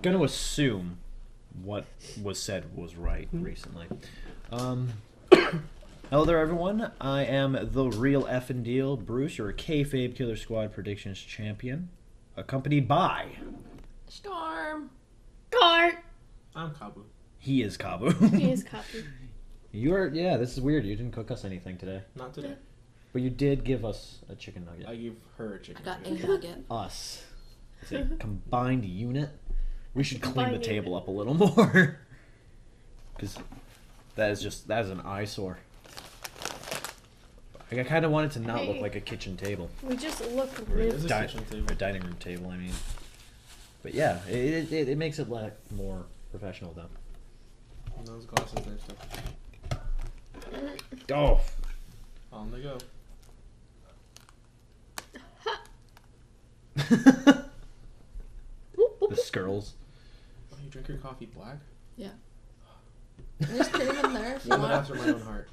going to assume what was said was right recently. Hello there, everyone. I am the real effing deal, Bruce, your kayfabe Killer Squad predictions champion, accompanied by Storm. Cart. I'm Kabu. He is Kabu. He is Kabu. This is weird. You didn't cook us anything today, Not today. but you did give us a chicken nugget. I gave her a chicken. I got nugget. a nugget. Us, it's a combined unit. We should clean the Combined table unit. up a little more, because that is an eyesore. I kind of want it to not look Hey. like a kitchen table. We just look It is really... a kitchen table. Or dining room table, I mean. But yeah, it makes it look more professional, though. And those glasses there, so Oh! on they go. The skirls. Oh, you drink your coffee black? Yeah. There's cream in there if you One that want. after my own heart.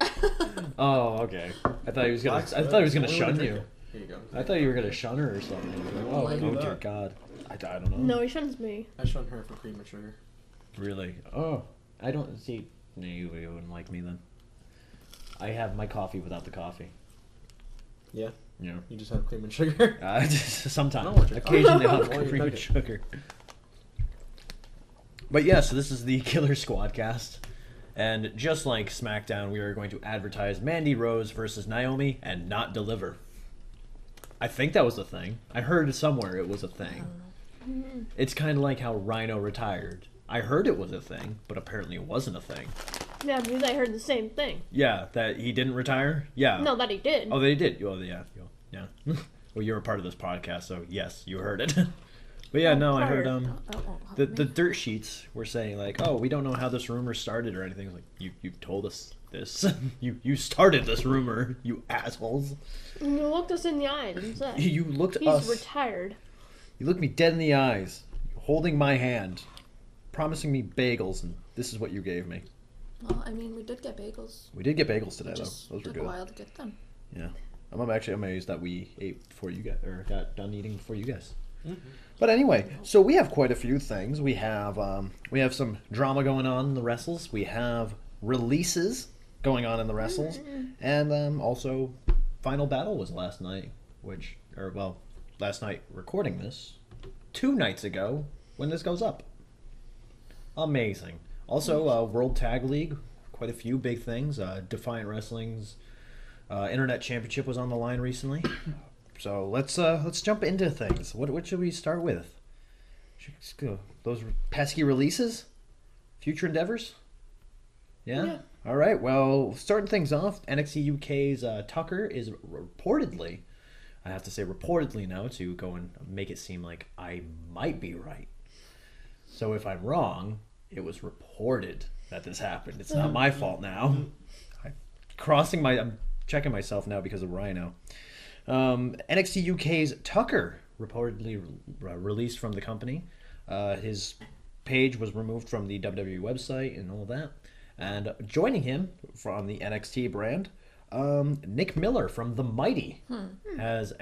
Oh, okay. I thought he was gonna. Black's I good. thought he was gonna Only way to shun drink you. it. Here you go. I thought you were gonna shun her or something. Oh, Why do oh dear that? God. I don't know. No, he shuns me. I shun her for cream and sugar. Really? Oh, I don't see. No, you wouldn't like me then. I have my coffee without the coffee. Yeah. Yeah. You just have cream and sugar. Sometimes. I don't want your coffee. Occasionally I'll I have want your cream and nugget. sugar. But yeah, so this is the Killer Squadcast. And just like SmackDown, we are going to advertise Mandy Rose versus Naomi and not deliver. I think that was a thing. I heard somewhere it was a thing. It's kind of like how Rhino retired. I heard it was a thing, but apparently it wasn't a thing. Yeah, because I heard the same thing. Yeah, that he didn't retire? Yeah. No, that he did. Oh, they did. Oh, yeah. Yeah. Well, you're a part of this podcast, so yes, you heard it. But yeah, no, I heard the dirt sheets were saying like, oh, we don't know how this rumor started or anything. It's like you told us this. you started this rumor, you assholes. And you looked us in the eyes and said, You looked he's us. retired. You looked me dead in the eyes, holding my hand, promising me bagels, and this is what you gave me. Well, I mean, we did get bagels. We did get bagels today, It though. just Those were took a good. while to get them. Yeah, I'm amazed that we ate before you guys, or got done eating before you guys. Mm-hmm. But anyway, so we have quite a few things. We have some drama going on in the wrestles. We have releases going on in the wrestles, and also Final Battle was last night, last night recording this, 2 nights ago when this goes up. Amazing. Also, World Tag League, quite a few big things. Defiant Wrestling's Internet Championship was on the line recently. So let's jump into things. What should we start with? Let's go. Those pesky releases, future endeavors. Yeah. All right. Well, starting things off, NXT UK's Tucker is reportedly, I have to say reportedly now to go and make it seem like I might be right. So if I'm wrong, it was reported that this happened. It's not my fault now. I'm checking myself now because of Rhino. NXT UK's Tucker reportedly released from the company. His page was removed from the WWE website and all that. And joining him from the NXT brand, Nick Miller from The Mighty has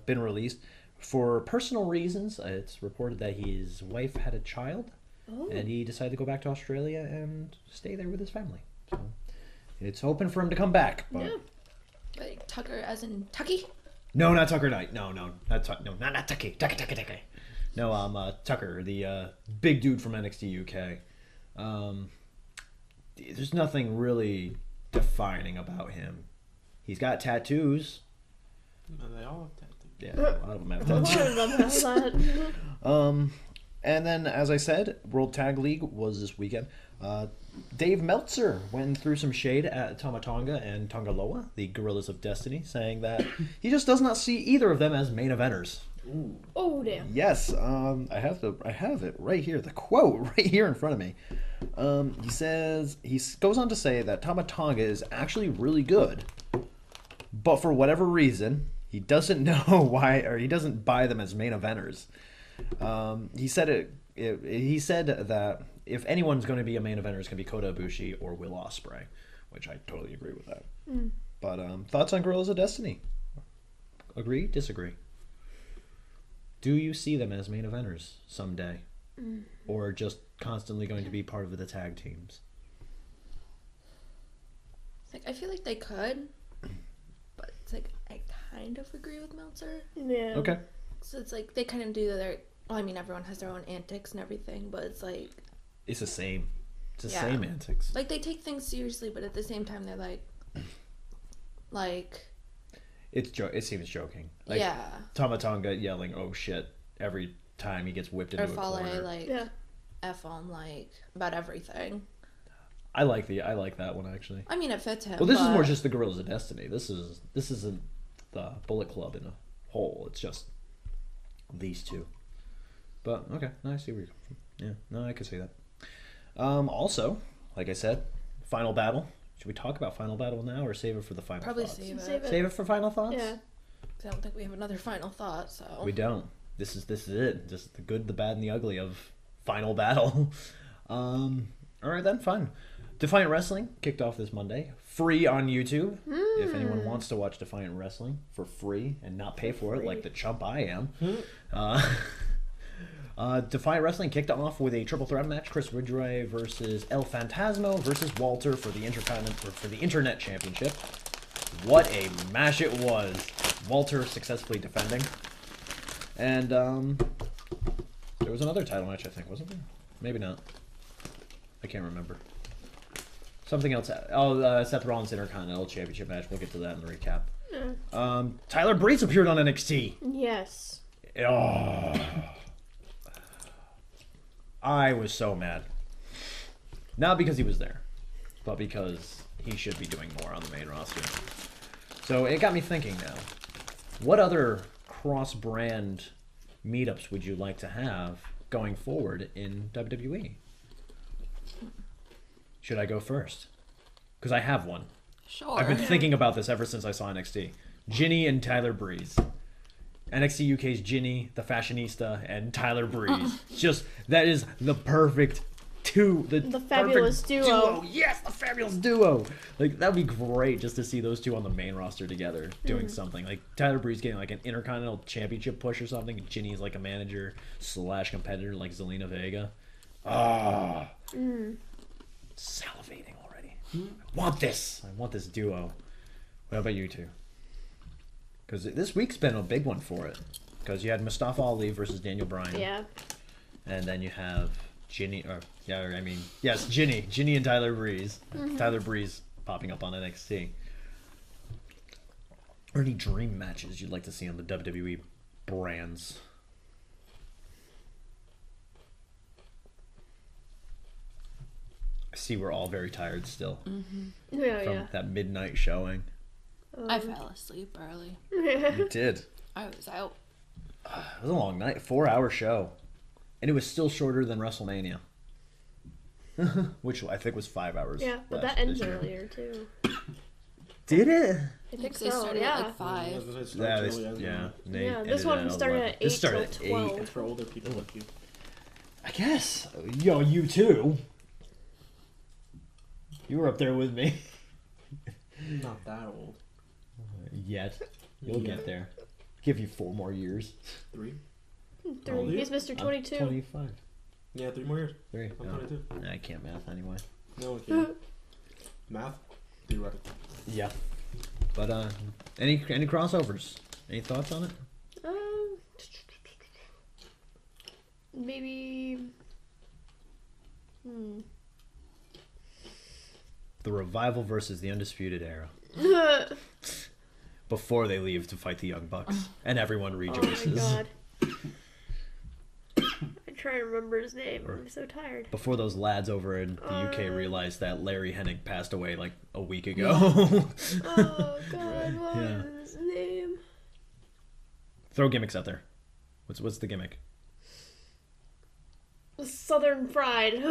been released for personal reasons. It's reported that his wife had a child, and he decided to go back to Australia and stay there with his family. So it's hoping for him to come back. But Like Tucker as in Tucky? no, not Tucker Knight. No, not Tucky. Tucky. No, Tucker, the big dude from NXT UK. There's nothing really defining about him. He's got tattoos. And they all have tattoos. Yeah, a lot of them have I tattoos. don't know that. And then, as I said, World Tag League was this weekend. Dave Meltzer went through some shade at Tama Tonga and Tongaloa, the Gorillas of Destiny, saying that he just does not see either of them as main eventers. Ooh. Oh, damn. Yes, I have it right here, the quote right here in front of me. He goes on to say that Tama Tonga is actually really good, but for whatever reason, he doesn't know why, or he doesn't buy them as main eventers. He said that if anyone's going to be a main eventer, it's going to be Kota Ibushi or Will Ospreay, which I totally agree with that. But thoughts on Gorillas of Destiny? Agree? Disagree? Do you see them as main eventers someday? or just constantly going to be part of the tag teams? It's like I feel like they could, but it's like I kind of agree with Meltzer. Yeah. Okay. So it's like they kind of do their. Well, I mean, everyone has their own antics and everything, but it's like It's the same. It's the Yeah. same antics. they take things seriously, but at the same time they're like It seems joking. Like yeah, Tama Tonga yelling "Oh shit" every time he gets whipped into or a Fale corner. like Yeah. F on like about everything. I like that one actually. I mean, it fits him. Well, this is more but- just the Gorillas of Destiny. This isn't the Bullet Club in a whole. It's just these two. But okay, no, I see where you're coming from. Yeah, no, I could see that. Also, like I said, final battle. Should we talk about final battle now, or save it for the final probably thoughts? save Save it. it. Save it for final thoughts. Yeah. 'Cause I don't think we have another final thought. So We don't. This is it. Just the good, the bad, and the ugly of final battle. All right then, fine. Defiant Wrestling kicked off this Monday, free on YouTube. If anyone wants to watch Defiant Wrestling for free and not pay for it, like the chump I am. Defiant Wrestling kicked off with a triple threat match: Chris Ridgway versus El Fantasmo versus Walter for the Internet Championship. What a match it was! Walter successfully defending, and there was another title match, I think, wasn't there? Maybe not. I can't remember. Something else. Oh, Seth Rollins Intercontinental Championship match. We'll get to that in the recap. Yeah. Tyler Breeze appeared on NXT. Yes. Oh. I was so mad. Not because he was there, but because he should be doing more on the main roster. So it got me thinking now. What other cross-brand meetups would you like to have going forward in WWE? Should I go first? Because I have one. sure. I've been thinking about this ever since I saw NXT. Ginny and Tyler Breeze. NXT UK's Ginny, the fashionista, and Tyler Breeze. Just, that is the perfect two. The fabulous perfect duo. Yes, the fabulous duo. Like, that would be great just to see those two on the main roster together doing something. Like, Tyler Breeze getting like an Intercontinental Championship push or something. And Ginny's like a manager / competitor like Zelina Vega. Ah. Salivating already. I want this. I want this duo. What about you two? Because this week's been a big one for it. Because you had Mustafa Ali versus Daniel Bryan. Yeah. And then you have Ginny, Ginny and Tyler Breeze. Tyler Breeze popping up on NXT. Or any dream matches you'd like to see on the WWE brands? I see we're all very tired still Yeah, from yeah. that midnight showing. I fell asleep early. You did. I was out. It was a long night, 4-hour show, and it was still shorter than WrestleMania, which I think was 5 hours. Yeah, but last that ends this year. earlier too. Did it? I think They so. started Yeah. at like 5. Yeah. They Yeah, this ended one at started 11. at This 8 started till at 12. It's for older people like you. I guess. Yo, you too. You were up there with me. Not that old. Yet. You'll Yeah. get there. Give you 4 more years. 3? 3. He's Mr. 22. 25. Yeah, 3 more years. 3. I'm No. 22. I can't math anyway. No, it can't. Math? Theoretical. Yeah. But any crossovers? Any thoughts on it? Maybe. The Revival versus the Undisputed Era. Before they leave to fight the Young Bucks. And everyone Oh rejoices. my god. I try to remember his name. I'm so tired. Before those lads over in the UK realized that Larry Hennig passed away like a week ago. Oh god, what Yeah. is his name? Throw gimmicks out there. What's the gimmick? Southern Fried.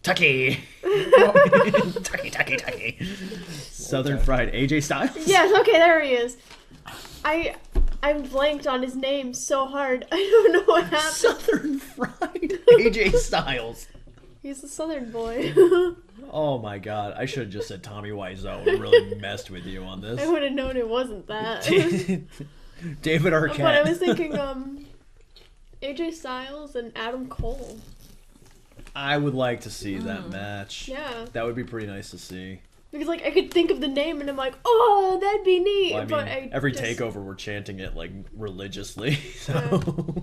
Tucky! Tucky. Southern Fried AJ Styles? Yes, okay, there he is. I'm blanked on his name so hard. I don't know what happened. Southern Fried AJ Styles. He's the Southern boy. Oh my god, I should have just said Tommy Wiseau and really messed with you on I this. would have known it wasn't that. David Arquette. But I was thinking, AJ Styles and Adam Cole. I would like to see that match. Yeah. That would be pretty nice to see. Because, like, I could think of the name and I'm like, oh, that'd be neat. Well, I mean, but I every just... takeover we're chanting it like religiously. So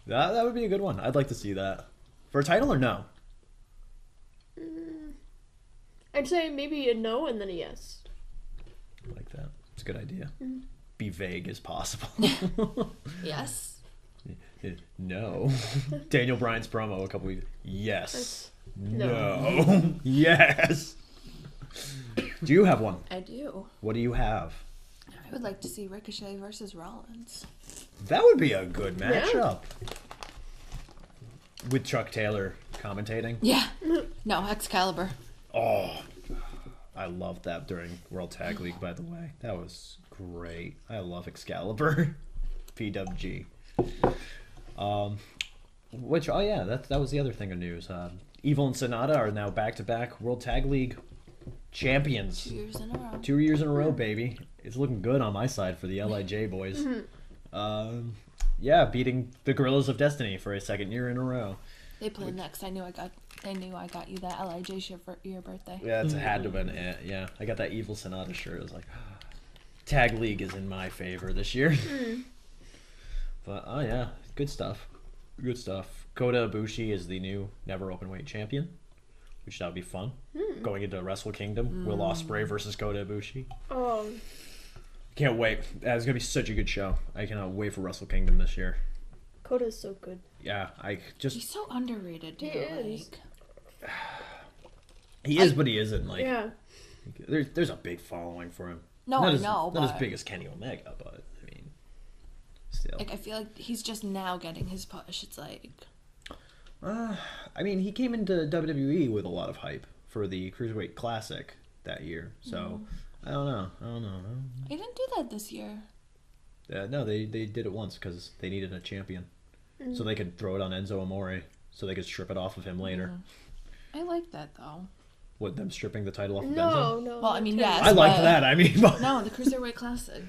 that would be a good one. I'd like to see that. For a title or no? I'd say maybe a no and then a yes. I like that. It's a good idea. Be vague as possible. Yes. No. Daniel Bryan's promo a couple weeks. Yes. No. No. Yes. Do you have one? I do. What do you have? I would like to see Ricochet versus Rollins. That would be a good Yeah. matchup. With Chuck Taylor commentating. Yeah. No, Excalibur. Oh, I loved that during World Tag League, by the way. That was great. I love Excalibur. PWG. Which, oh yeah, that was the other thing of news. Evil and Sonata are now back-to-back World Tag League champions. 2 years in a row. 2 years in a row, baby. It's looking good on my side for the LIJ boys. Yeah, beating the Gorillas of Destiny for a second year in a row. They play next. They knew I got you that LIJ shirt for your birthday. Yeah, it had to have been it. Yeah, I got that Evil Sonata shirt. I was like, Tag League is in my favor this year. But, oh yeah, good stuff. Good stuff. Kota Ibushi is the new Never Openweight champion, which that would be fun. Going into Wrestle Kingdom, Will Ospreay versus Kota Ibushi. Oh, Can't wait. That's gonna be such a good show. I cannot wait for Wrestle Kingdom this year. Coda's so good. Yeah, I just He's so underrated, too. He is. Like, he is, but he isn't. Like, Yeah. there's a big following for him. no, not I as, know, not as but big as Kenny Omega, but I mean, still. like I feel like he's just now getting his push. It's like I mean, he came into WWE with a lot of hype for the Cruiserweight Classic that year, so I don't know. he didn't do that this year. No, they did it once because they needed a champion, so they could throw it on Enzo Amore, so they could strip it off of him later. I like that though. What, them stripping the title off of Enzo? No. Well, I mean, not yes. I liked but- that. I mean, but... No, the Cruiserweight Classic.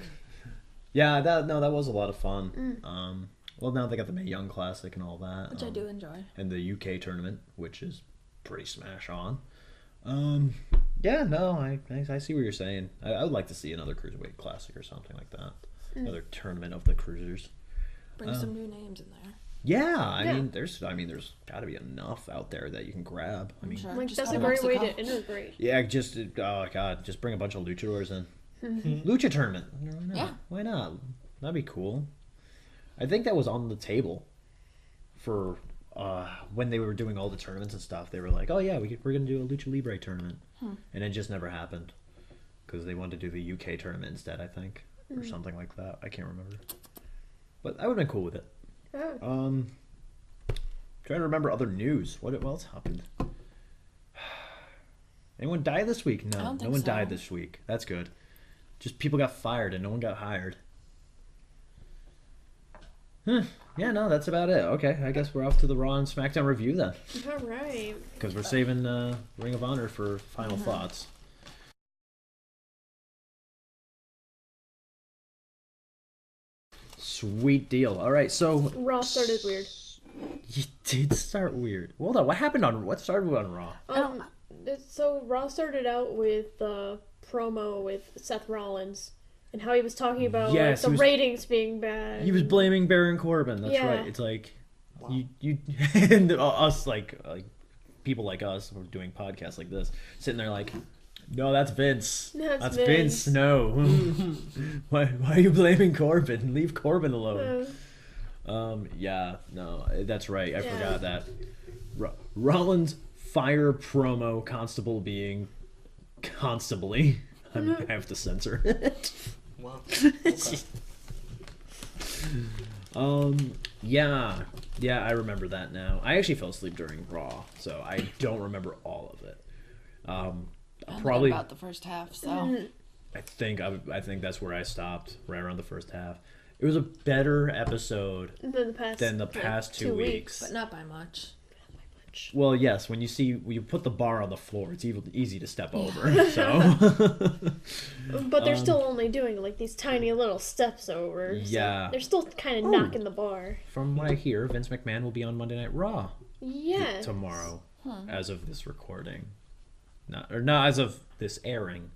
yeah, that was a lot of fun. Well, now they got the Mae Young Classic and all that, Which I do enjoy. and the UK tournament, which is pretty smash on. Yeah, no, I see what you're saying. I would like to see another Cruiserweight Classic or something like that. Another tournament of the cruisers. Bring some new names in there. Yeah, I Yeah. mean, there's got to be enough out there that you can grab. I mean, Sure. Like, Just that's go a to great way Mexico. to integrate. yeah, just oh god, just bring a bunch of luchadors in. Lucha tournament. Why not? Yeah. Why not? That'd be cool. I think that was on the table for when they were doing all the tournaments and stuff. They were like, oh yeah, we're gonna do a Lucha Libre tournament, and it just never happened because they wanted to do the UK tournament instead, I think, or something like that. I can't remember, but I would have been cool with it. Oh. Trying to remember other news. What else happened? Anyone die this week? No, I don't no think one so. died this week. That's good. Just people got fired and no one got hired. Yeah, no, that's about it. Okay, I guess we're off to the Raw and SmackDown review then, All right. because we're saving Ring of Honor for final thoughts. Sweet deal. All right, so Raw started weird. you did start weird. Hold on, what started on Raw? So Raw started out with the promo with Seth Rollins and how he was talking about Yes, like, the he was- ratings being bad. He was blaming Baron Corbin. That's Yeah. right. It's like you and us like people like us who are doing podcasts like this, sitting there like, no, that's Vince. That's Vince. Vince. No. why are you blaming Corbin? Leave Corbin alone. Yeah, no, that's right. I Yeah. forgot that. Rollins fire promo, Constable being Constably. I have to censor it. Wow. Yeah, I remember that now. I actually fell asleep during Raw, so I don't remember all of it. I Probably, about the first half, so I think that's where I stopped, right around the first half. It was a better episode than the past, than the past 2 weeks. but not by much. match. Well, yes. When you put the bar on the floor, it's easy to step over. So. But they're still only doing like these tiny little steps over. So Yeah. they're still kind of knocking the bar. From what I hear, Vince McMahon will be on Monday Night Raw Yeah. tomorrow, as of this recording. Not as of this airing,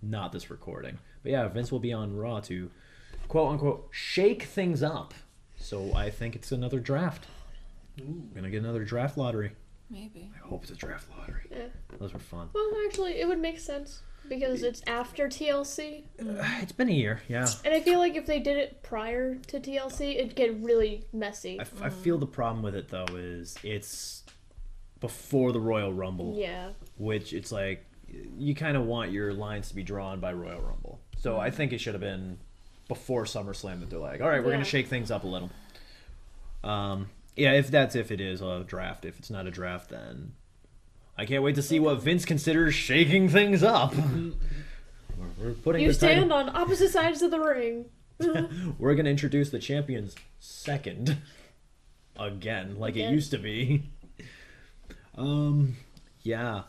not this recording. But yeah, Vince will be on Raw to, quote unquote, shake things up. So I think it's another draft. We're gonna get another draft lottery. Maybe. I hope it's a draft lottery. Yeah. Those were fun. Well, actually, it would make sense because it's after TLC. It's been a year, yeah. And I feel like if they did it prior to TLC, it'd get really messy. I feel the problem with it though is it's before the Royal Rumble. Yeah. Which it's like you kind of want your lines to be drawn by Royal Rumble. So I think it should have been before SummerSlam that they're like, all right, we're gonna shake things up a little. Yeah, if it is a draft. If it's not a draft, then I can't wait to see what Vince considers shaking things up. We're putting You the stand title. on opposite sides of the ring. We're gonna introduce the champions second again, like it used to be. Yeah.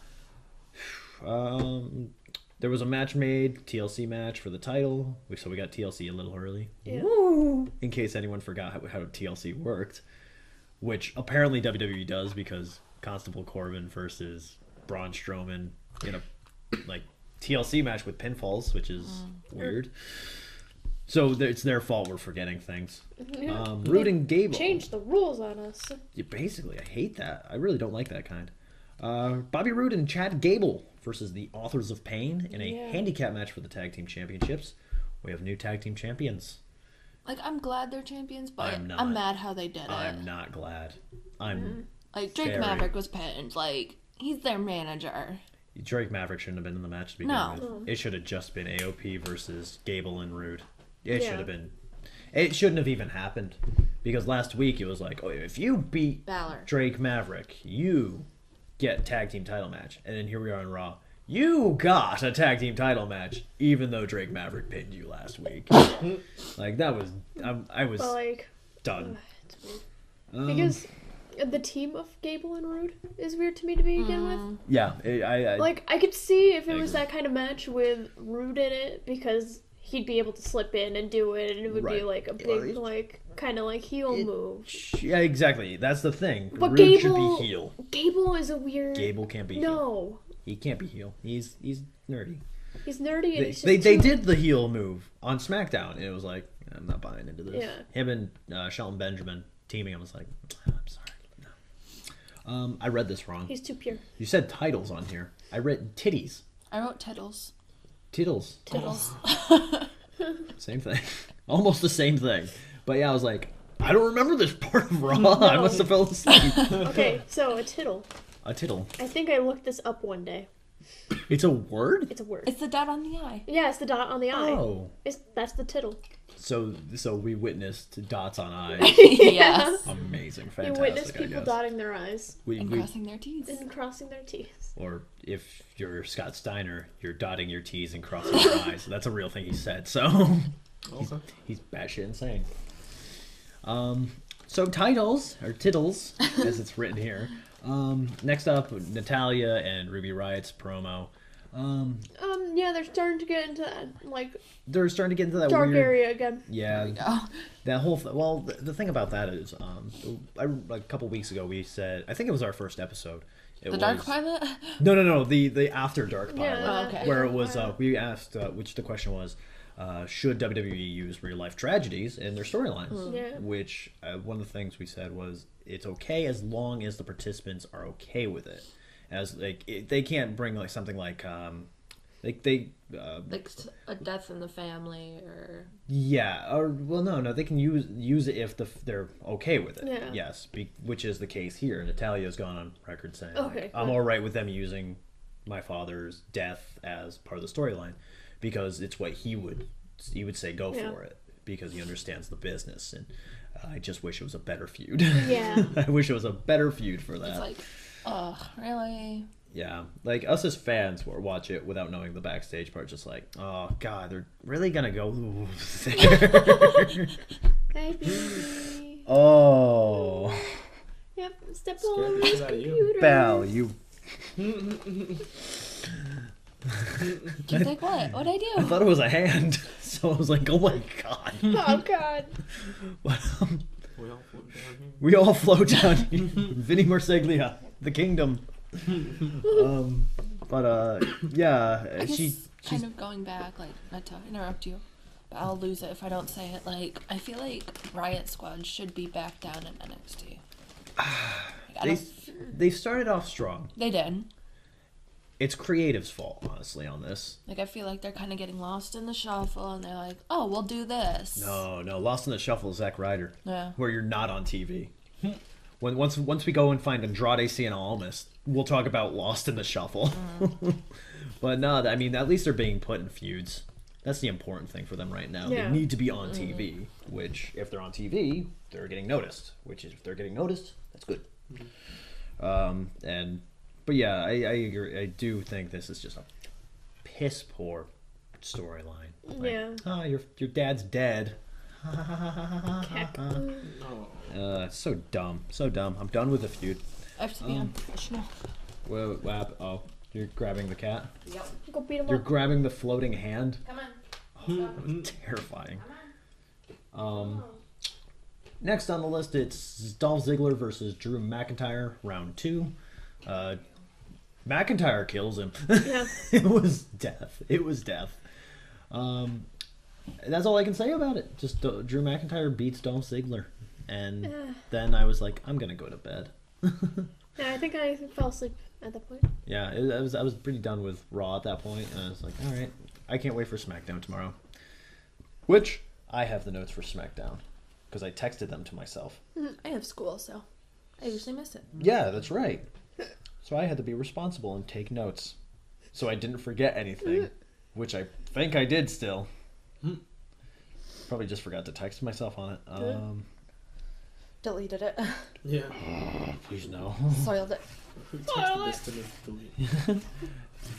There was a match made, TLC match for the title. So we got TLC a little early. Yeah. Woo! In case anyone forgot how TLC worked, which apparently WWE does because Constable Corbin versus Braun Strowman in a TLC match with pinfalls, which is weird. So it's their fault we're forgetting things. Rude and Gable. Change the rules on us. Yeah, basically, I hate that. I really don't like that kind. Bobby Roode and Chad Gable versus the Authors of Pain in a handicap match for the Tag Team Championships. We have new Tag Team Champions. Like, I'm glad they're champions, but I'm not. I'm mad how they did it. I'm not glad. I'm Like, Drake very- Maverick was pinned. Like, he's their manager. Drake Maverick shouldn't have been in the match to begin No. with. It should have just been AOP versus Gable and Roode. It Yeah. should have been. It shouldn't have even happened because last week it was like, oh, if you beat Balor. Drake Maverick, you get tag team title match, and then here we are on Raw. You got a tag team title match, even though Drake Maverick pinned you last week. Like that was, I was But like, done. it's weird. Because the team of Gable and Rude is weird to me to begin with. Yeah, I Like, I could see if it I was agree. that kind of match with Rude in it because he'd be able to slip in and do it, and it would be Right. like a big, like, kind of like heel move. yeah, exactly. That's the thing. But Rude should Gable- be heel. Gable is a weird. Gable can't be heel. No, He can't be heel. He's nerdy. he's nerdy and They, he's just they too- did the heel move on SmackDown, and it was like, I'm not buying into this. Yeah. Him and Shelton Benjamin teaming, I was like, I'm sorry. No. I read this wrong. He's too pure. You said titles on here. I read titties. I wrote Tittles. Tittles. Tittles. Same thing. Almost the same thing. But yeah, I was like, I don't remember this part of Raw. I must have fell asleep. Okay, so a tittle. A tittle. I think I looked this up one day. It's a word? It's a word. It's the dot on the eye. Yeah, it's the dot on the eye. Oh. That's the tittle. So we witnessed dots on eyes. Yes. Amazing. You Fantastic, witness I people guess. dotting their eyes And crossing their teeth. and crossing their teeth. Or if you're Scott Steiner, you're dotting your T's and crossing your I's. That's a real thing he said. So Also, he's batshit insane. So titles or tittles, as it's written here. Next up, Natalia and Ruby Riot's promo. Yeah, they're starting to get into that, like, They're starting to get into that dark weird area again. Yeah, Oh, that whole well, the thing about that is, like a couple weeks ago we said, I think it was our first episode. It the Dark was- Pilot? No, the After Dark pilot, Yeah, Oh, okay. where it was we asked, which the question was, should WWE use real life tragedies in their storylines? Yeah. Which one of the things we said was it's okay as long as the participants are okay with it, as like they can't bring like something like like A death in the family or... yeah, or well, no, they can use it if they're okay with it. Yeah. Yes, which is the case here. Natalia's gone on record saying, like, Okay, I'm good. all right with them using my father's death as part of the storyline because it's what he would say go Yeah. for it because he understands the business, and I just wish it was a better feud. Yeah. I wish it was a better feud for that. It's like, ugh, really? Yeah, like us as fans will watch it without knowing the backstage part, just like, oh god, they're really gonna go there. Hey, baby. Oh, Yep, step Scared on the this shit out of you. computer. Belle, you. She's like, what? What'd I do? I thought it was a hand, so I was like, oh my god. Oh god. But, We all float down here. we all float down here. Vinny Marseglia, the kingdom. Yeah, I guess she's kind of going back, like, not to interrupt you, but I'll lose it if I don't say it. Like, I feel like Riot Squad should be back down in NXT. Like, they started off strong. they did. It's creative's fault, honestly, on this. Like, I feel like they're kind of getting lost in the shuffle, and they're like, oh, we'll do this. No, Lost in the Shuffle is Zack Ryder, Yeah. where you're not on TV. Once we go and find Andrade Cien Almas, we'll talk about Lost in the Shuffle. But no, I mean, at least they're being put in feuds. That's the important thing for them right now. Yeah. They need to be on TV, which, if they're on TV, they're getting noticed. Which is, if they're getting noticed, that's good. But yeah, I agree. I do think this is just a piss poor storyline. Like, Yeah. your dad's dead. Heck. Oh. It's so dumb. So dumb. I'm done with the feud. I have to be unprofessional. Oh, you're grabbing the cat? Yep. Go beat him You're up. grabbing the floating hand? Come on. Terrifying. Next on the list, it's Dolph Ziggler versus Drew McIntyre, round 2. McIntyre kills him. Yeah. It was death. That's all I can say about it. Just Drew McIntyre beats Dolph Ziggler. And then I was like, I'm going to go to bed. Yeah, I think I fell asleep at that point. Yeah, I was pretty done with Raw at that point, and I was like, all right, I can't wait for SmackDown tomorrow. Which, I have the notes for SmackDown, because I texted them to myself. I have school, so I usually miss it. Yeah, that's right. So I had to be responsible and take notes, so I didn't forget anything, which I think I did still. Probably just forgot to text myself on it. Deleted it. Yeah. Please no. Soiled it. Who texted this to me? Delete.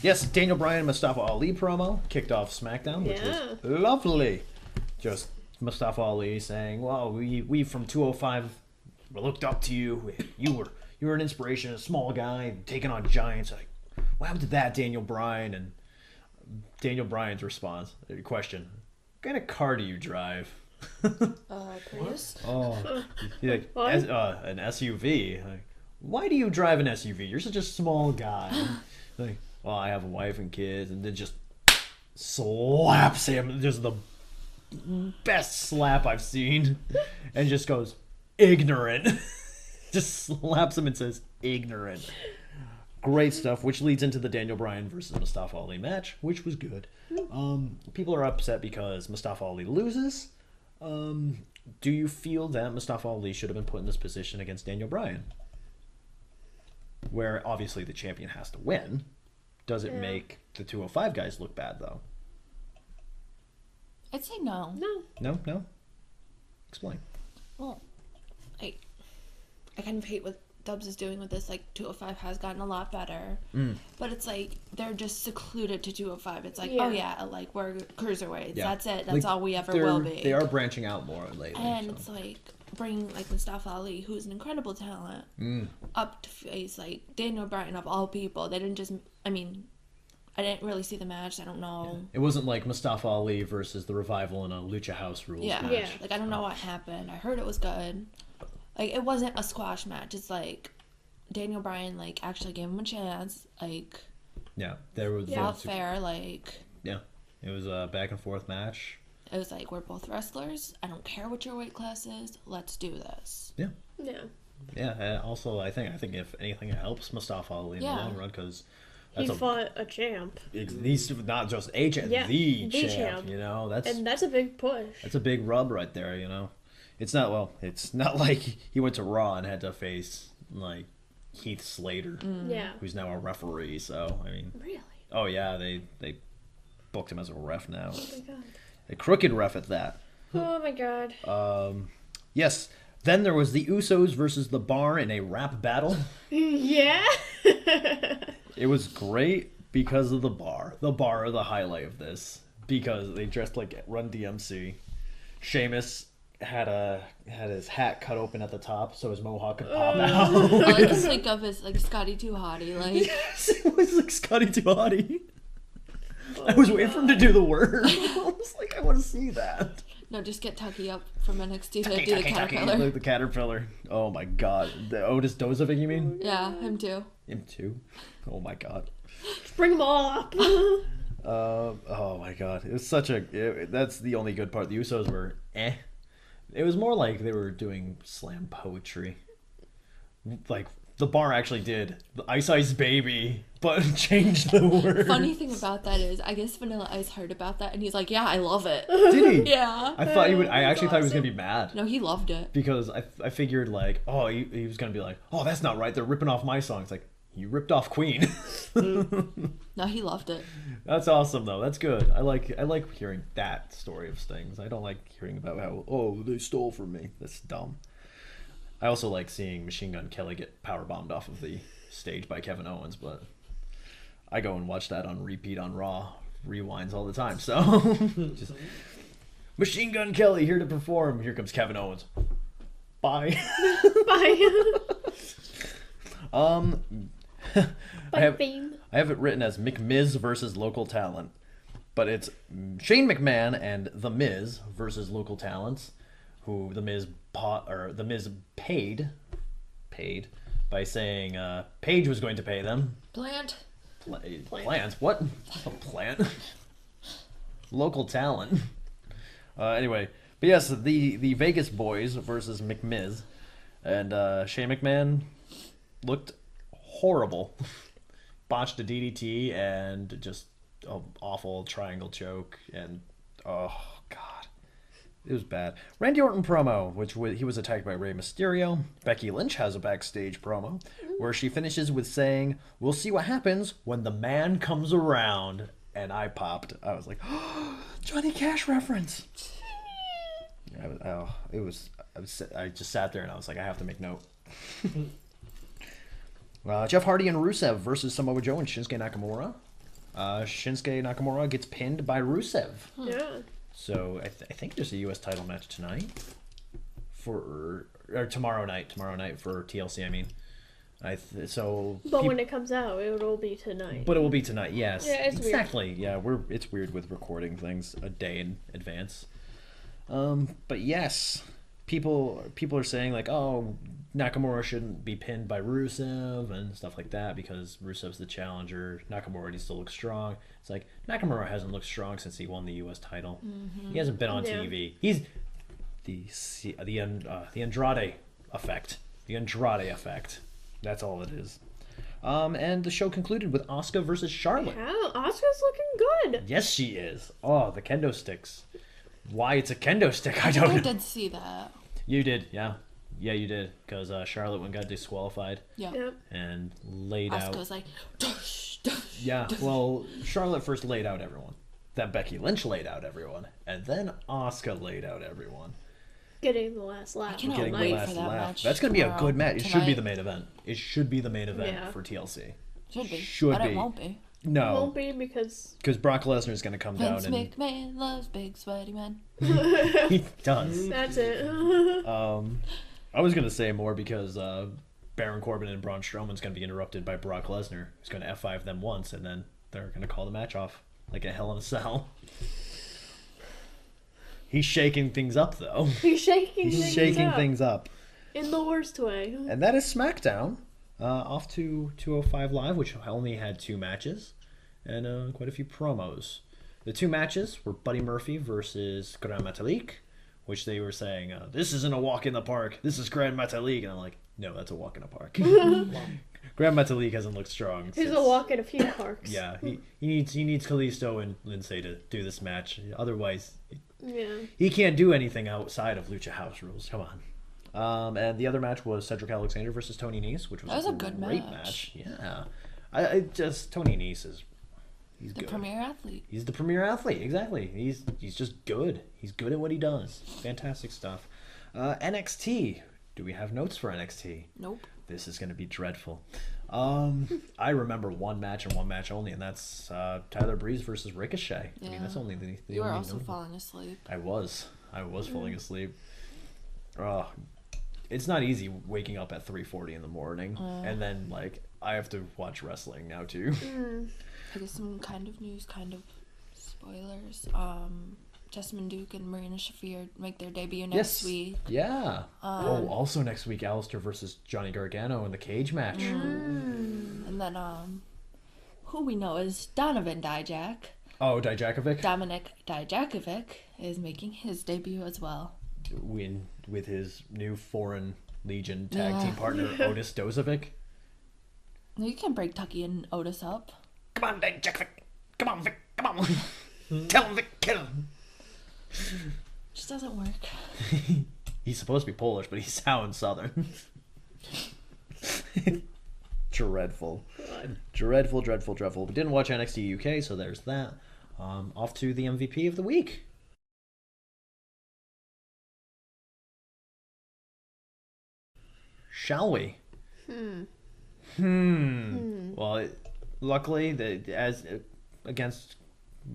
Yes, Daniel Bryan and Mustafa Ali promo kicked off SmackDown, which was lovely. Just Mustafa Ali saying, "Well, we from 205 looked up to you. You were an inspiration, a small guy taking on giants. Like, what happened to that, Daniel Bryan?" And Daniel Bryan's response, question: "What kind of car do you drive?" Prius. Oh, he's like, What? an SUV. Like, why do you drive an SUV? You're such a small guy. Like, well, I have a wife and kids, and then just slaps him. Just the best slap I've seen, and just goes ignorant. Just slaps him and says ignorant. Great stuff, which leads into the Daniel Bryan versus Mustafa Ali match, which was good. People are upset because Mustafa Ali loses. Do you feel that Mustafa Ali should have been put in this position against Daniel Bryan? Where obviously the champion has to win. Does it make the 205 guys look bad, though? I'd say no. No. No? Explain. Well, I kind of hate what Dubs is doing with this. Like, 205 has gotten a lot better. But it's like, they're just secluded to 205. It's like, oh yeah, like, we're cruiserweights. Yeah. That's it. That's Like, all we ever will be. They are branching out more lately. And so. it's like, bring, like, Mustafa Ali, who's an incredible talent, up to face, like, Daniel Bryan of all people. They didn't just, I mean, I didn't really see the match. I don't know. It wasn't like Mustafa Ali versus the Revival in a Lucha House Rules Yeah. match. Yeah. Like, I don't know what happened. I heard it was good. Like, it wasn't a squash match. It's like, Daniel Bryan, like, actually gave him a chance. Like, Yeah, there was felt fair. Like, Yeah, it was a back and forth match. it was like, we're both wrestlers. I don't care what your weight class is. Let's do this. Yeah, Yeah. yeah. And also, I think if anything, it helps Mustafa Ali in the Yeah. long run because He fought a champ. he's not just a champ, Yeah, the the champ. champ. You know, that's a big push. a big rub right there. You know, it's not like he went to Raw and had to face like Heath Slater, Yeah. who's now a referee. So I mean, Really? oh yeah, they booked him as a ref now, Oh my god. a crooked ref at that. Oh my god. Yes. Then there was the Usos versus the Bar in a rap battle. Yeah. It was great because of the Bar. The Bar are the highlight of this because they dressed like Run DMC. Sheamus had his hat cut open at the top so his mohawk could pop out. All I can think of is like Scotty Too Hottie. Like Yes, it was like Scotty Too Hottie. I was waiting for him to do the word. I was like, I want to see that. no, just get Tucky up from NXT to Tucky, do the Tucky, Tucky. caterpillar. Like the caterpillar. Oh my god. The Otis Dozovig, you mean? Yeah, him too. Him too. Oh my god. Just bring them all up. Oh my god. It was such a. That's the only good part. The Usos were eh. It was more like they were doing slam poetry. Like, the bar actually did the Ice Ice Baby, but changed the word. Funny thing about that is, I guess Vanilla Ice heard about that and he's like, yeah, I love it. Did he? Yeah. I thought he would. I actually thought he was gonna be mad. No, he loved it. Because I figured like, oh, he was gonna be like, oh, that's not right. They're ripping off my song. It's like, you ripped off Queen. No, he loved it. That's awesome though. That's good. I like hearing that story of Stings. I don't like hearing about how they stole from me. That's dumb. I also like seeing Machine Gun Kelly get powerbombed off of the stage by Kevin Owens, but I go and watch that on repeat on Raw rewinds all the time. So just Machine Gun Kelly here to perform. Here comes Kevin Owens. Bye. Bye. I have Theme. I have it written as McMiz versus local talent, but it's Shane McMahon and The Miz versus local talents, who The Miz paid by saying Paige was going to pay them. Plant. Plans? What? A plant? Local talent. Anyway, but yes, the Vegas Boys versus McMiz, and Shane McMahon looked horrible. Botched a DDT and just an awful triangle choke, and oh god, it was bad. Randy Orton promo, he was attacked by Rey Mysterio. Becky Lynch has a backstage promo where she finishes with saying, "We'll see what happens when the man comes around." And I popped. I was like, oh, Johnny Cash reference. I just sat there and I was like, I have to make note. Jeff Hardy and Rusev versus Samoa Joe and Shinsuke Nakamura. Shinsuke Nakamura gets pinned by Rusev. Yeah. So I think there's a U.S. title match tonight. Or tomorrow night. Tomorrow night for TLC, I mean. But when it comes out, it will be tonight. But it will be tonight, yes. Yeah, it's exactly. Weird. Yeah, it's weird with recording things a day in advance. But yes, people are saying like, oh, Nakamura shouldn't be pinned by Rusev and stuff like that because Rusev's the challenger. Nakamura needs to look strong. It's like Nakamura hasn't looked strong since he won the U.S. title. Mm-hmm. He hasn't been on TV. He's the Andrade effect. The Andrade effect. That's all it is. And the show concluded with Asuka versus Charlotte. Yeah, Asuka's looking good. Yes, she is. Oh, the kendo sticks. Why it's a kendo stick, I don't know. I did see that. You did, yeah. Yeah, you did. Because Charlotte went got disqualified. Yeah. Yep. And laid out. Asuka was like, dush, dush. Yeah, well, Charlotte first laid out everyone. Then Becky Lynch laid out everyone. And then Asuka laid out everyone. Getting the last laugh. cannot Getting the wait last for that laugh. match That's going to be a good match. It should be tonight. the main event. It should be the main event Yeah. for TLC. Should be. Should but be. it won't be. It No, won't be because because Brock Lesnar is going to come Vince down and McMahon loves big sweaty men. he does. that's it. I was going to say more because Baron Corbin and Braun Strowman's going to be interrupted by Brock Lesnar. He's going to F5 them once, and then they're going to call the match off like a Hell in a Cell. He's shaking things up, though. He's shaking. He's things shaking up. things up. In the worst way. And that is SmackDown. Off to 205 Live, which only had 2 matches and quite a few promos. The 2 matches were Buddy Murphy versus Grand Metalik, which they were saying, this isn't a walk in the park. This is Grand Metalik. And I'm like, no, that's a walk in the park. Grand Metalik hasn't looked strong. He's a walk in a few parks. Yeah, he needs Kalisto and Lindsay to do this match. Otherwise, Yeah. he can't do anything outside of Lucha House rules. Come on. And the other match was Cedric Alexander versus Tony Nese, which was That was a good great match. Yeah, I just Tony Nese he's The good. premier athlete. He's the premier athlete. Exactly. He's just good. He's good at what he does. Fantastic stuff. NXT. Do we have notes for NXT? Nope. This is going to be dreadful. I remember one match and one match only, and that's Tyler Breeze versus Ricochet. I mean, Yeah. that's only the You were only also note. falling asleep. I was falling asleep. It's not easy waking up at 3:40 in the morning, and then like I have to watch wrestling now too. I guess some kind of news, kind of spoilers. Jessamine Duke and Marina Shafir make their debut next week. Yeah. Also next week, Alistair versus Johnny Gargano in the cage match. And then who we know is Donovan Dijak. Oh, Dijakovic. Dominic Dijakovic is making his debut as well. With his new Foreign Legion tag team partner, Otis Dozovic. You can break Tucky and Otis up. Come on, Dijakovic. Come on, Vic. Come on. Tell him, Vic. Kill him. Just doesn't work. He's supposed to be Polish, but he sounds Southern. Dreadful. God. Dreadful. We didn't watch NXT UK, so there's that. Off to the MVP of the week. Shall we? Well, luckily, as against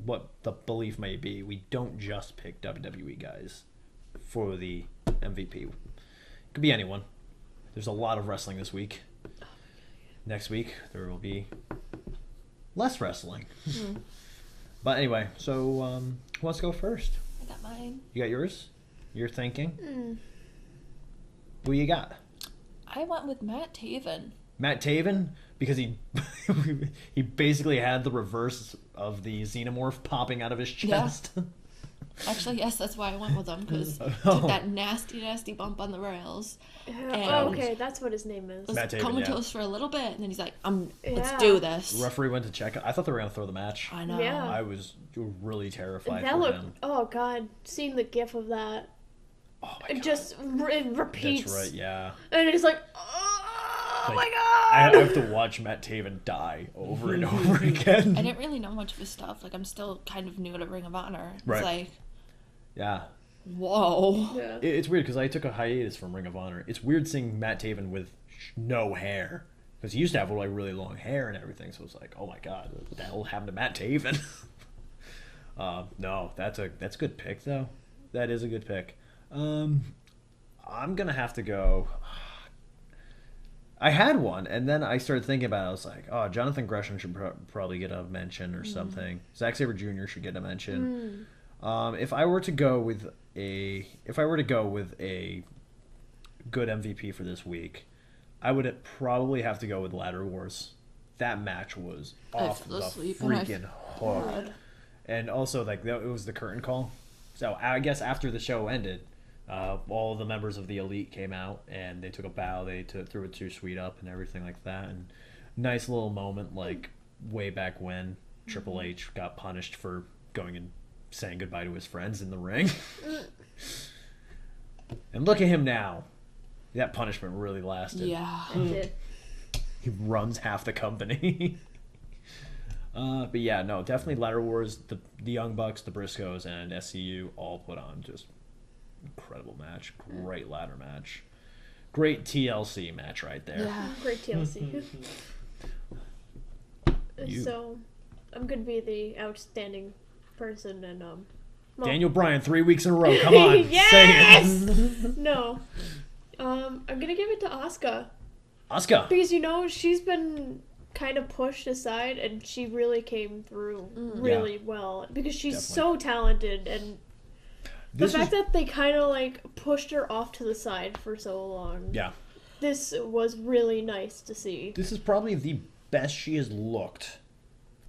what the belief may be, we don't just pick WWE guys for the MVP. It could be anyone. There's a lot of wrestling this week. Next week, there will be less wrestling. But anyway, so who wants to go first? I got mine. You got yours? You're thinking? Who you got? I went with Matt Taven. Matt Taven, because he he basically had the reverse of the xenomorph popping out of his chest. Yeah. Actually, yes, that's why I went with him, because took that nasty bump on the rails. Okay, that's what his name is. Was Matt Taven, comatose for a little bit, and then he's like, let's Yeah. do this. Referee went to check. I thought they were going to throw the match. I know. Yeah. I was really terrified That for looked. him. Oh God, seeing the gif of that, Oh my it god. just it repeats. That's right, yeah. And it's like, oh Like, my I God. have to watch Matt Taven die over and over again. I didn't really know much of his stuff. Like, I'm still kind of new to Ring of Honor. It's Right. like, Yeah. whoa. Yeah. It's weird because I took a hiatus from Ring of Honor. It's weird seeing Matt Taven with no hair. Because he used to have like really long hair and everything. So it's like, oh my god, what the hell happened to Matt Taven? No, that's a good pick though. That is a good pick. I'm gonna have to go. I had one, and then I started thinking about it. I was like, oh, Jonathan Gresham should probably get a mention or something. Zack Sabre Jr. should get a mention. If I were to go with a good MVP for this week, I would probably have to go with Ladder Wars. That match was off fell the asleep and I freaking hook. And also, like, it was the curtain call. So I guess after the show ended, all the members of the Elite came out and they took a bow. They threw a 2-sweet up and everything like that. And nice little moment, like way back when Triple H got punished for going and saying goodbye to his friends in the ring. And look at him now. That punishment really lasted. Yeah. It did. He runs half the company. But yeah, no, definitely Ladder Wars, the Young Bucks, the Briscoes, and SCU all put on just incredible match. Great ladder match. Great TLC match right there. Yeah. Great TLC. You. So, I'm gonna be the outstanding person, and well, Daniel Bryan, 3 weeks in a row. Come on, Yes! say it. No, I'm gonna give it to Asuka Asuka. because she's been kind of pushed aside, and she really came through really well because she's so talented, and the fact that they kind of like pushed her off to the side for so long. Yeah. This was really nice to see. This is probably the best she has looked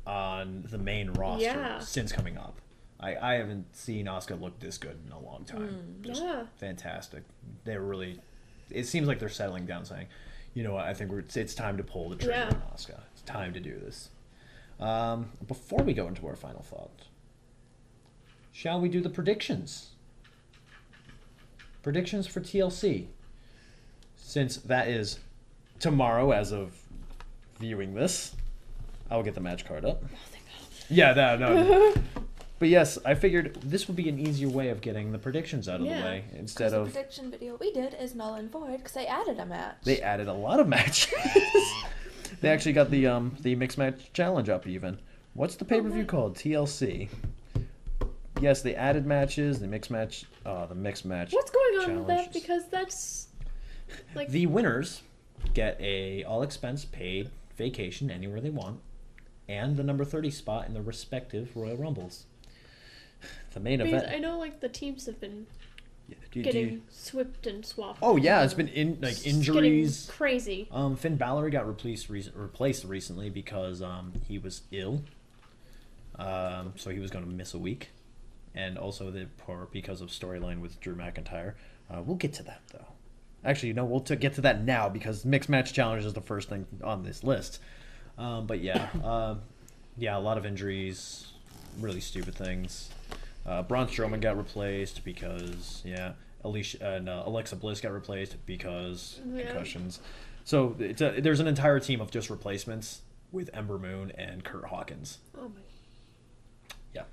on the main roster since coming up. I haven't seen Asuka look this good in a long time. Just fantastic. They're really. It seems like they're settling down, saying, you know what, I think it's time to pull the trigger on Asuka. It's time to do this. Before we go into our final thoughts, shall we do the predictions? Predictions for TLC. Since that is tomorrow as of viewing this. I'll get the match card up. Yeah, no. But yes, I figured this would be an easier way of getting the predictions out of the way instead of... The prediction video we did is null and void because they added a match. They added a lot of matches. They actually got the mixed match challenge up even. What's the pay-per-view called? TLC. yes, they added matches, the mixed match. What's going on with that? challenges. Because that's like The winners get a all expense paid vacation anywhere they want, and the number 30 spot in the respective Royal Rumbles. The main because event. I know like the teams have been Do getting you- swapped and swapped. Oh yeah, it's been It's injuries. getting crazy. Finn Balor got replaced recently because he was ill. So he was going to miss a week, and also because of storyline with Drew McIntyre. We'll get to that though. Actually, no, we'll get to that now because mixed match challenge is the first thing on this list. But yeah, a lot of injuries, really stupid things. Braun Strowman got replaced because Alexa Bliss got replaced because concussions. So there's an entire team of just replacements with Ember Moon and Kurt Hawkins. Oh my. Yeah,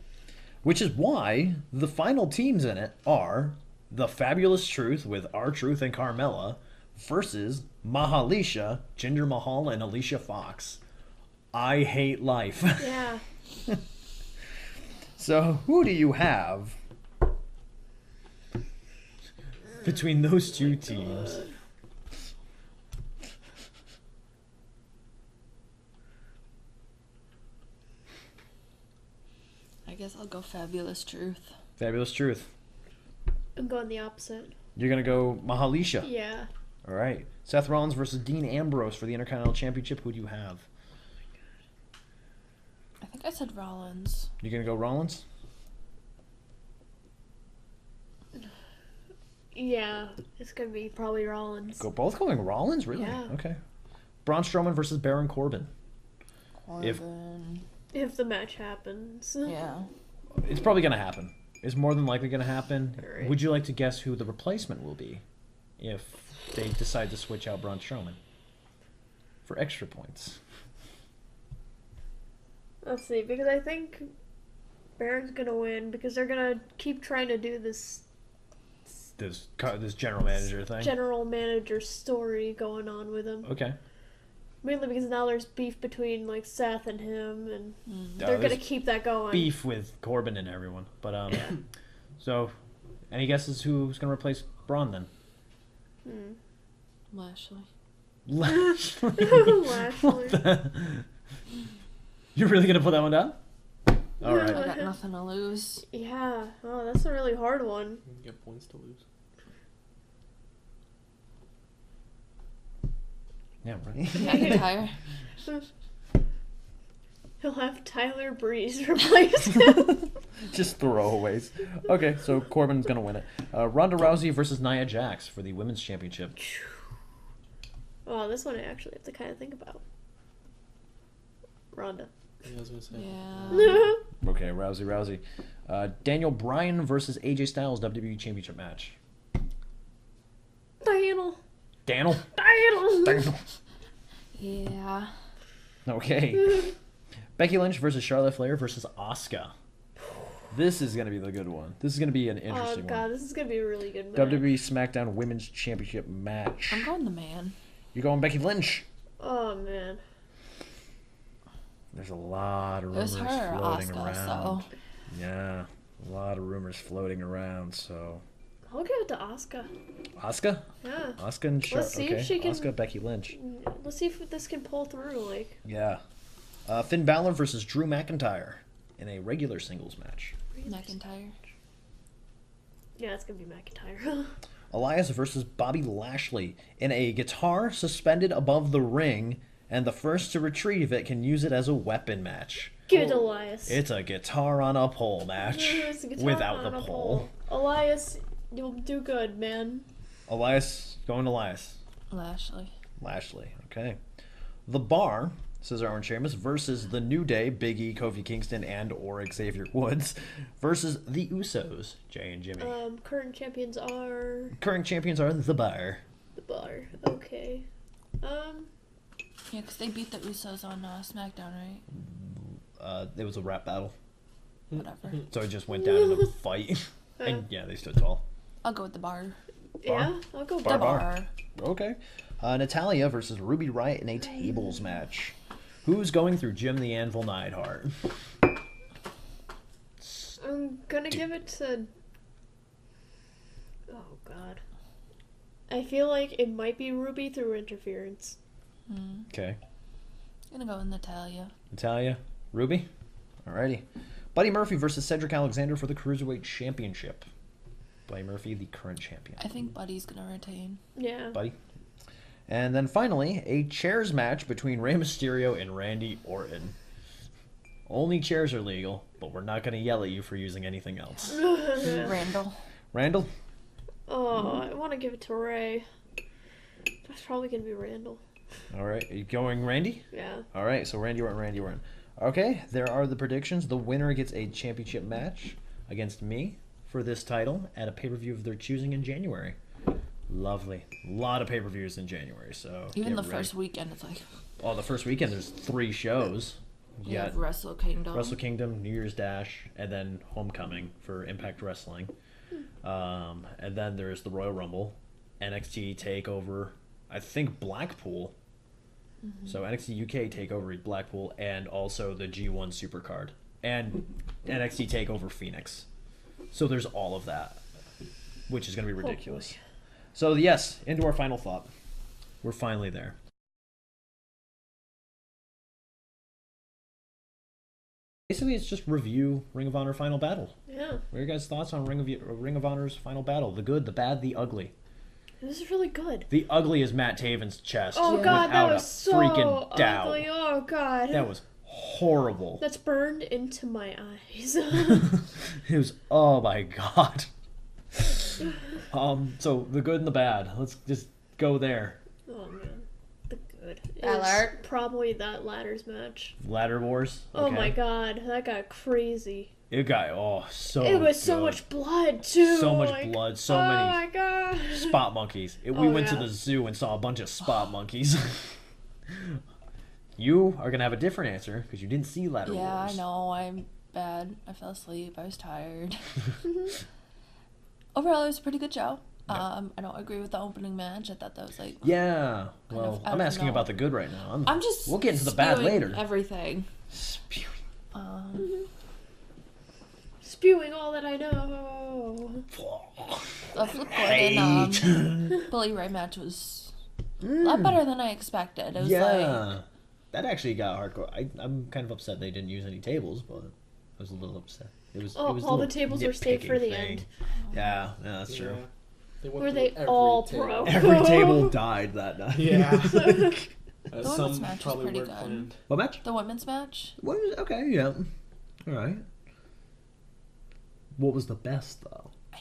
which is why the final teams in it are the Fabulous Truth with R-Truth and Carmella versus Mahalisha, Jinder Mahal, and Alicia Fox. I hate life. Yeah. So, who do you have between those two teams? I guess I'll go Fabulous Truth. Fabulous Truth. I'm going the opposite. You're going to go Mahalisha. Yeah. All right. Seth Rollins versus Dean Ambrose for the Intercontinental Championship. Who do you have? I think I said Rollins. You're going to go Rollins? Yeah. It's gonna be probably Rollins. Go both going Rollins? Really? Yeah. Okay. Braun Strowman versus Baron Corbin. Corbin. If the match happens. Yeah. It's probably going to happen. It's more than likely going to happen. Alright. Would you like to guess who the replacement will be if they decide to switch out Braun Strowman? For extra points. Let's see, because I think Baron's gonna win because they're gonna keep trying to do this This general manager thing. general manager story going on with him. Okay. Mainly because now there's beef between like Seth and him, and Oh, they're gonna there's keep that going. beef with Corbin and everyone. But so any guesses who's gonna replace Braun then? Lashley. Lashley. Lashley. You're really gonna put that one down? All right. I got nothing to lose. Yeah. Oh, that's a really hard one. You get points to lose. Yeah, right. McIntyre. He'll have Tyler Breeze replace him. Just throwaways. Okay, so Corbin's gonna win it. Ronda Rousey versus Nia Jax for the women's championship. Oh, this one I actually have to kind of think about. Ronda. Yeah, I was gonna say. Yeah. Okay, Rousey. Daniel Bryan versus AJ Styles WWE Championship match. Daniel. Daniel. Yeah. Okay. Becky Lynch versus Charlotte Flair versus Asuka. This is gonna be the good one. This is gonna be an Oh interesting god, one. this is gonna be a really good match. WWE SmackDown Women's Championship match. I'm going the man. You're going Becky Lynch. Oh man. There's a lot of It was rumors her or floating Asuka, around. so. Yeah, a lot of rumors floating around. So I'll give it to Asuka. Asuka, Yeah. Asuka and Charlotte. Let's see Okay, if she can- Asuka, Becky Lynch. Let's see if this can pull through. Like Yeah. Finn Balor versus Drew McIntyre in a regular singles match. McIntyre. yeah, it's gonna be McIntyre. Elias versus Bobby Lashley in a guitar suspended above the ring, and the first to retrieve it can use it as a weapon match. Give it to Elias. It's a guitar on a pole match It's a guitar without on the a pole. Elias, you'll do good, man. Elias, going Elias. Lashley. Lashley, okay. The Bar, Cesaro and Sheamus, versus The New Day, Big E, Kofi Kingston, and or Xavier Woods, versus The Usos, Jay and Jimmy. Current champions are Current champions are The Bar. the Bar. Okay. Yeah, because they beat the Usos on SmackDown, right? It was a rap battle, Whatever. so it just went down in a fight. And yeah, they stood tall. I'll go with the bar. Yeah, I'll go Bar. The bar. Okay. Natalia versus Ruby Riott in a tables match. Who's going through Jim the Anvil Neidhart? I'm gonna give it to... Oh, God. I feel like it might be Ruby through interference. Okay. I'm gonna go with Natalia. Natalia, Ruby. Alrighty. Buddy Murphy versus Cedric Alexander for the Cruiserweight Championship. Buddy Murphy, the current champion. I think Buddy's gonna retain. Yeah. Buddy. And then finally, a chairs match between Rey Mysterio and Randy Orton. Only chairs are legal, but we're not going to yell at you for using anything else. Randall. Randall? Oh, I want to give it to Ray. That's probably going to be Randall. All right. Are you going Randy? Yeah. All right. So Randy Orton, Randy Orton. Okay. There are the predictions. The winner gets a championship match against me for this title at a pay-per-view of their choosing in January. Lovely. A lot of pay-per-views in January. So Even the ready. first weekend, it's like... Oh, the first weekend, there's 3 shows. You have Wrestle Kingdom. Wrestle Kingdom, New Year's Dash, and then Homecoming for Impact Wrestling. And then there's the Royal Rumble, NXT TakeOver, I think Blackpool. So NXT UK TakeOver Blackpool, and also the G1 Supercard. And NXT TakeOver Phoenix. So there's all of that, which is going to be ridiculous. So yes, into our final thought. We're finally there. Basically, it's just review Ring of Honor Final Battle. Yeah. What are your guys' thoughts on Ring of Honor's Final Battle? The good, the bad, the ugly. This is really good. The ugly is Matt Taven's chest. Oh, God, that was so freaking doubt. ugly. Oh, God. That was horrible. That's burned into my eyes. It was, oh my God. So the good and the bad. Let's just go there. Oh, man. The good. Alert. It's probably that ladders match. Ladder Wars. Oh, Okay. my God. That got crazy. It got, so It was so good. much blood, too. So much like, blood, so oh many my God. spot monkeys. We Oh, went to yeah. the zoo and saw a bunch of spot monkeys. You are going to have a different answer because you didn't see Ladder Yeah, Wars. I know. I'm bad. I fell asleep. I was tired. Overall, it was a pretty good show. I don't agree with the opening match. I thought that was like... Yeah. Kind Well, of I'm out of asking nowhere. about the good right now. I'm just... We'll get into the bad spewing later. everything. Spewing. Spewing all that I know. The flip and Bully Ray match was a lot better than I expected. It was like... That actually got hardcore. I'm kind of upset they didn't use any tables, but I was a little upset. It was Oh, it was a all the little tables were saved for nitpicking the thing. end. Yeah, that's true. They went Were through they every all table. pro? Every table died that night. Yeah. The women's match was probably pretty weren't good. planned. What match? The women's match? What was okay? Yeah. All right. What was the best though? I'm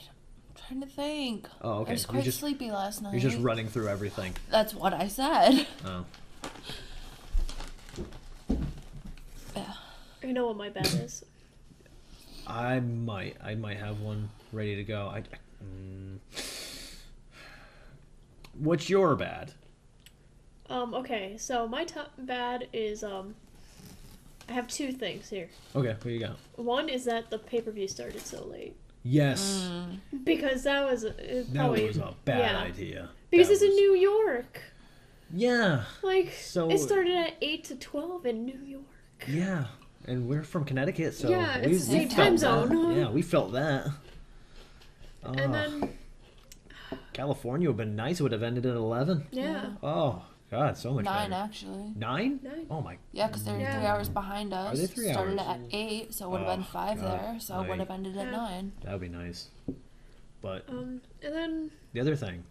trying to think. Oh, okay. I was quite sleepy last night. You're just running through everything. That's what I said. Oh. Yeah. I know what my bad is. I might have one ready to go. What's your bad? Okay, so my top bad is, I have 2 things here. Okay, what you got? One is that the pay-per-view started so late. Yes. Because that was probably... That was a bad idea. Because That it's in was- New York. Yeah. Like, So- it started at 8 to 12 in New York. Yeah. And we're from Connecticut, so Yeah, it's the same felt time that. zone. Yeah, we felt that. And then, California would have been nice. It would have ended at 11. yeah. Oh, God, so much 9, better. actually. 9? 9. Oh, my. Yeah, because they're Yeah. 3 hours behind us. Are they 3 Started hours? at 8, so it would have been Oh, 5 God. there, so it would have ended at Yeah. 9. That would be nice. But And then, the other thing.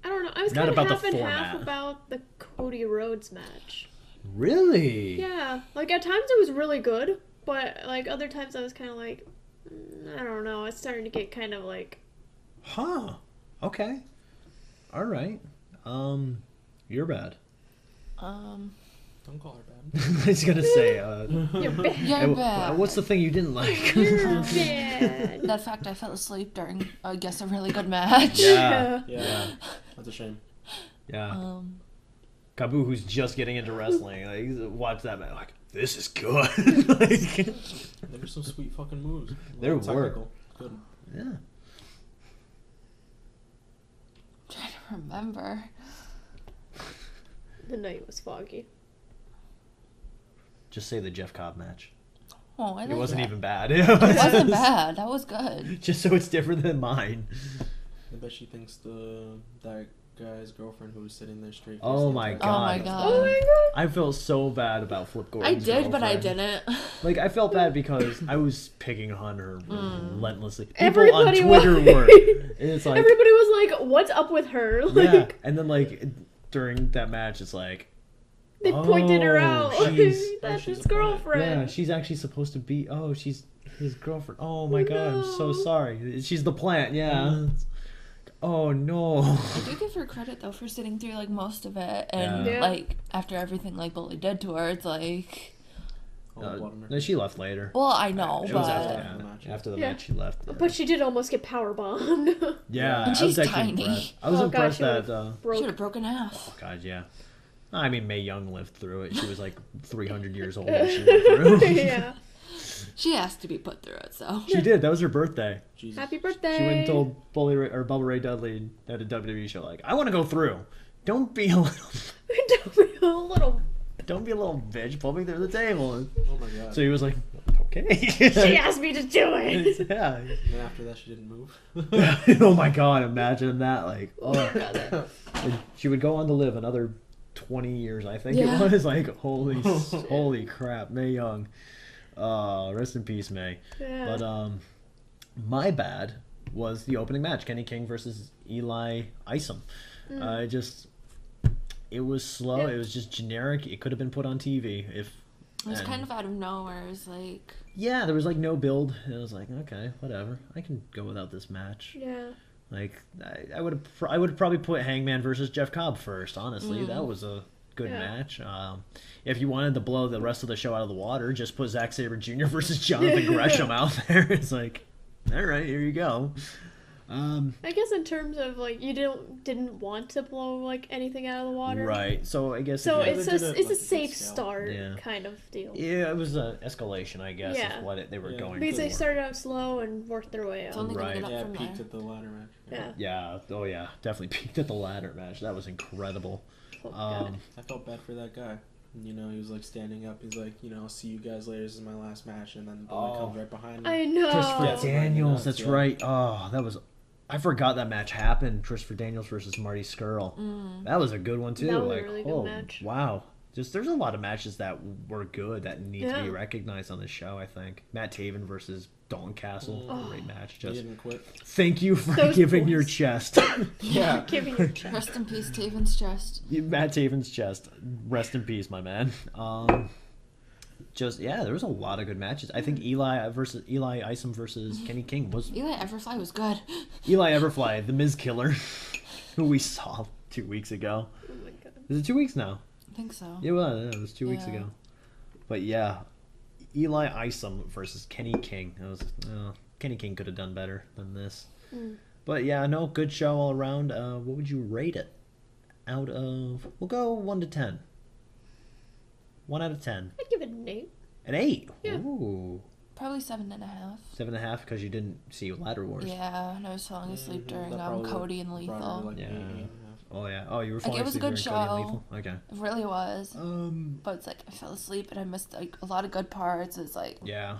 I don't know, I was Not kind of about the half and half format. about the Cody Rhodes match. Really? Yeah, like, at times it was really good, but, like, other times I was kind of like, I don't know, it's starting to get kind of, like... Huh. Okay. All right. You're bad. Don't call her bad. I was going to say, You're bad. You're bad. what's the thing you didn't like? You're bad. That fact, I fell asleep during, I guess, a really good match. Yeah. Yeah. That's a shame. Yeah. Kabu, who's just getting into wrestling, like, he's watched that match, like, this is good. Like, There were some sweet fucking moves. There Well, were. technical. Good. yeah. I'm trying to remember. The night was foggy. Just say the Jeff Cobb match. Oh, I It like wasn't that. even bad. It wasn't bad. That was good. Just so it's different than mine. I bet she thinks that guy's girlfriend who was sitting there straight. Oh my Oh my God. god. Oh my god. I felt so bad about Flip I Gordon's did, but I girlfriend. didn't. Like, I felt bad because I was picking on her relentlessly. People Everybody on Twitter was. were. And it's like, Everybody was like, "What's up with her?" yeah. Like And then, like, during that match, it's like, they pointed her out. she's- That's she's his a player. girlfriend. yeah, she's actually supposed to be. Oh, she's his girlfriend. Oh my God, I'm so no. sorry. She's the plant. Yeah. Oh no. I do give her credit though for sitting through like most of it, and Yeah. like after everything like Bully did to her, it's like, No, she left later. well, I know, It was but after, the match. after the Yeah. match, she left. But she did almost get power bombed. Yeah, And I she's was actually tiny. impressed. I was Oh, God, impressed she that. would've should broke. have broken half. God, yeah. I mean, Mae Young lived through it. She was like 300 years old when she went through. Yeah. She has to be put through it, so. She did. That was her birthday. Jesus. Happy birthday. She went and told Bubba Ray Dudley at a WWE show, like, I want to go through. Don't be a little, don't be a little bitch. Pull me through the table. Oh my god. So he was like, okay. She asked me to do it. Yeah. And then after that, she didn't move. Oh my God! Imagine that. Like, oh, and she would go on to live another 20 years. I think Yeah. it was. Like, holy crap, Mae Young. Rest in peace, Mae. Yeah. But my bad was the opening match: Kenny King versus Eli Isom. It was slow. Yeah. It was just generic. It could have been put on TV if. It was and- kind of out of nowhere. It was like, Yeah, there was like no build. It was like, okay, whatever. I can go without this match. Yeah. Like, I would have probably put Hangman versus Jeff Cobb first. Honestly, that was a good Yeah. match. If you wanted to blow the rest of the show out of the water, just put Zack Sabre Jr. versus Jonathan Gresham out there. It's like, all right, here you go. I guess in terms of like you didn't want to blow like anything out of the water. Right. So I guess So if you- it's they did a it, it's a like, safe scale. start Yeah. kind of deal. yeah, it was an escalation, I guess, Yeah. is what they were Yeah. going Because for. they started out slow and worked their way it's up. only Right. gonna get Yeah, up it from peaked there. at the ladder match. Yeah. Yeah. Oh yeah. Definitely peaked at the ladder match. That was incredible. Oh, God. I felt bad for that guy. You know, he was like standing up. He's like, you know, I'll see you guys later. This is my last match. And then the boy comes right behind me. I know. Christopher Yeah. Daniels, that's Yeah. right. Oh, that was. I forgot that match happened. Christopher Daniels versus Marty Skrull. That was a good one too. That was a like, really good oh, match. wow. Just there's a lot of matches that were good that need to be Yeah. recognized on this show. I think Matt Taven versus Dalton Castle, great match. He Just didn't quit. thank you for Those giving boys. your chest. Yeah. Giving your chest. Rest in peace, Taven's chest. Matt Taven's chest. Rest in peace, my man. Just there was a lot of good matches. I think Eli Isom versus Kenny King was Eli Everfly was good. Eli Everfly, the Miz Killer, who we saw 2 weeks ago. Oh my God. Is it 2 weeks now? I think so. It was 2 weeks Yeah. ago. But yeah, Eli Isom versus Kenny King. Kenny King could have done better than this. But yeah, no, good show all around. What would you rate it? Out of, we'll go 1 to 10. 1 out of 10. I'd give it an 8. An 8. Yeah. Ooh. Probably 7.5. 7.5 because you didn't see Ladder Wars. Yeah, and I was falling asleep during That probably Cody and brought Lethal. her, like, Yeah. 8.5. Oh yeah. Oh, you were Like, falling it was a asleep good during Cody and show. Lethal? Okay. It really was. But it's like I fell asleep and I missed like a lot of good parts. It's like Yeah.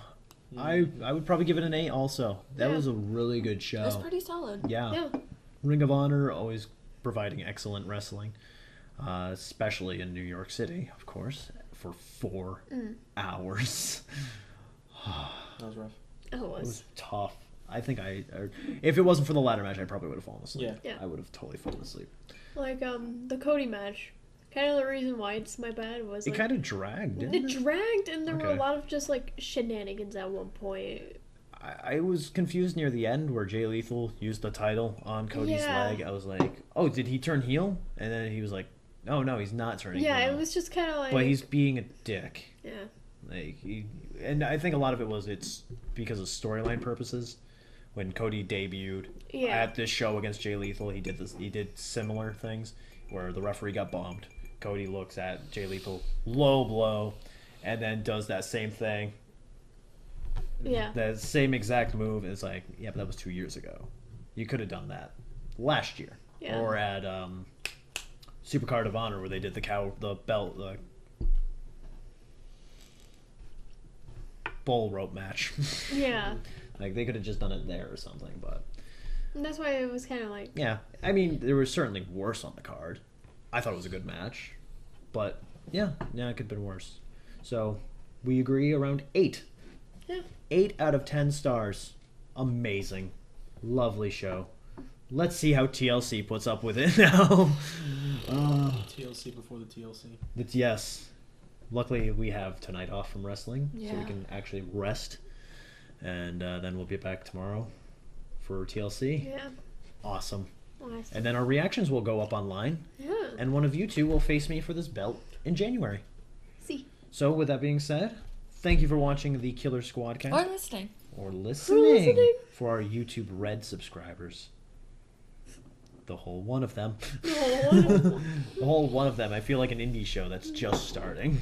I would probably give it an 8 also. That Yeah. was a really good show. it was pretty solid. Yeah. Yeah. Ring of Honor always providing excellent wrestling, especially in New York City, of course, for 4 hours. That was rough. Oh, it It was. was tough. I think if it wasn't for the ladder match, I probably would have fallen asleep. Yeah. Yeah. I would have totally fallen asleep. Like, the Cody match. Kind of the reason why it's my bad was It like, kind of dragged, didn't it it? dragged and there were a Okay. lot of just like shenanigans at one point. I was confused near the end where Jay Lethal used the title on Cody's Yeah. leg. I was like, oh, did he turn heel? And then he was like, no, he's not turning heel. Yeah, it was just kind of like. But he's being a dick. Yeah. Like and I think a lot of it it's because of storyline purposes. When Cody debuted Yeah. at this show against Jay Lethal, he did similar things where the referee got bombed. Cody looks at Jay Lethal, low blow, and then does that same thing. Yeah. That same exact move. It's like, yeah, but that was 2 years ago. You could have done that last year. Yeah. Or at Supercard of Honor where they did the belt, bull rope match. Yeah. Like, they could have just done it there or something, but... And that's why it was kind of like... Yeah, I mean, there was certainly worse on the card. I thought it was a good match. But, yeah, it could have been worse. So, we agree around 8. Yeah. 8 out of 10 stars. Amazing. Lovely show. Let's see how TLC puts up with it now. TLC before the TLC. Yes. Luckily, we have tonight off from wrestling, so we Yeah. can actually rest. And then we'll be back tomorrow for TLC. Yeah. Awesome. Nice. And then our reactions will go up online. Yeah. And one of you two will face me for this belt in January. See. So, with that being said, thank you for watching the Killer Squadcast. Or listening. Or listening. For our YouTube Red subscribers. The whole one of them. The whole one of them. I feel like an indie show that's just starting.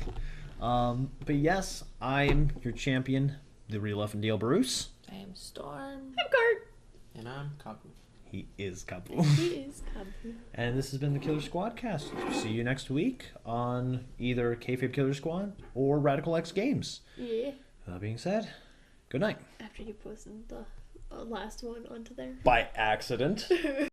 But yes, I am your champion, the real F and Deal Bruce. I am Storm. I'm Kurt. And I'm Kabu. He is Kabu. He is Kabu. And this has been the Killer Squadcast. See you next week on either Kayfabe Killer Squad or Radical X Games. Yeah. That being said, good night. After you posted the last one onto there. By accident.